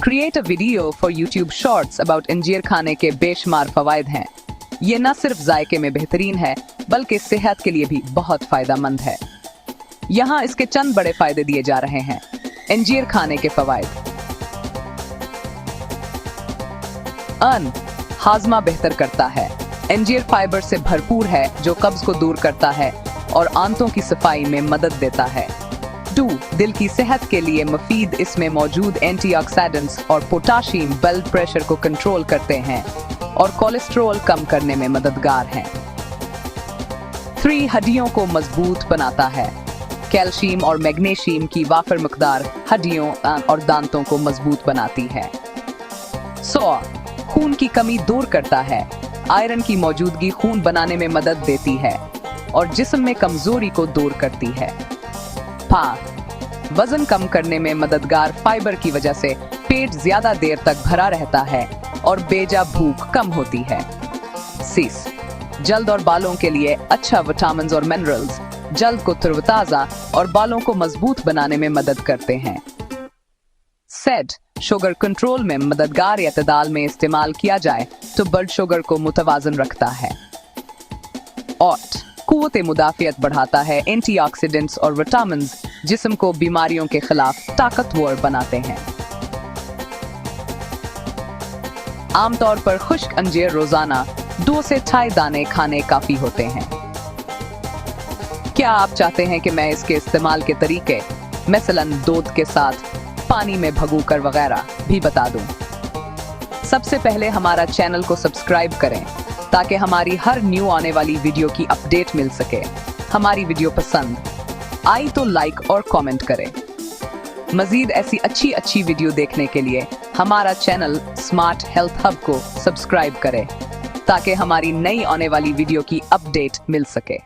Create a video for YouTube shorts about अंजीर खाने के बेशुमार फवायद हैं। ये न सिर्फ जायके में बेहतरीन है बल्कि सेहत के लिए भी बहुत फायदेमंद है। यहाँ इसके चंद बड़े फायदे दिए जा रहे हैं। अंजीर खाने के फवायद। हाजमा बेहतर करता है। अंजीर फाइबर से भरपूर है जो कब्ज को दूर करता है और आंतों की सफाई में मदद देता है। 2. दिल की सेहत के लिए मुफीद। इसमें मौजूद एंटीऑक्सीडेंट्स और पोटाशियम ब्लड प्रेशर को कंट्रोल करते हैं और कोलेस्ट्रॉल कम करने में मददगार हैं। 3. हड्डियों को मजबूत बनाता है। कैल्शियम और मैग्नीशियम की वाफिर मकदार हड्डियों और दांतों को मजबूत बनाती है। 100. खून की कमी दूर करता है। आयरन की मौजूदगी खून बनाने में मदद देती है और जिस्म में कमजोरी को दूर करती है। 5. वजन कम करने में मददगार। फाइबर की वजह से पेट ज्यादा देर तक भरा रहता है और बेजा भूख कम होती है। 6. जल्द और बालों के लिए अच्छा। विटामिन और मिनरल्स जल्द को तरोताजा और बालों को मजबूत बनाने में मदद करते हैं। 7. शुगर कंट्रोल में मददगार। एतदाल में इस्तेमाल किया जाए तो ब्लड शुगर को मुतवाजन रखता है। 8. कुव्वत मुदाफियत बढ़ाता है। एंटीऑक्सीडेंट्स और विटामिन जिस्म को बीमारियों के खिलाफ ताकतवर बनाते हैं। आमतौर पर खुश्क अंजीर रोजाना 2 से 2.5 दाने खाने काफी होते हैं। क्या आप चाहते हैं कि मैं इसके इस्तेमाल के तरीके मसलन दूध के साथ पानी में भगोकर वगैरह भी बता दूं? सबसे पहले हमारा चैनल को सब्सक्राइब करें ताकि हमारी हर न्यू आने वाली वीडियो की अपडेट मिल सके। हमारी वीडियो पसंद आई तो लाइक और कमेंट करें। मजीद ऐसी अच्छी वीडियो देखने के लिए हमारा चैनल स्मार्ट हेल्थ हब को सब्सक्राइब करें ताकि हमारी नई आने वाली वीडियो की अपडेट मिल सके।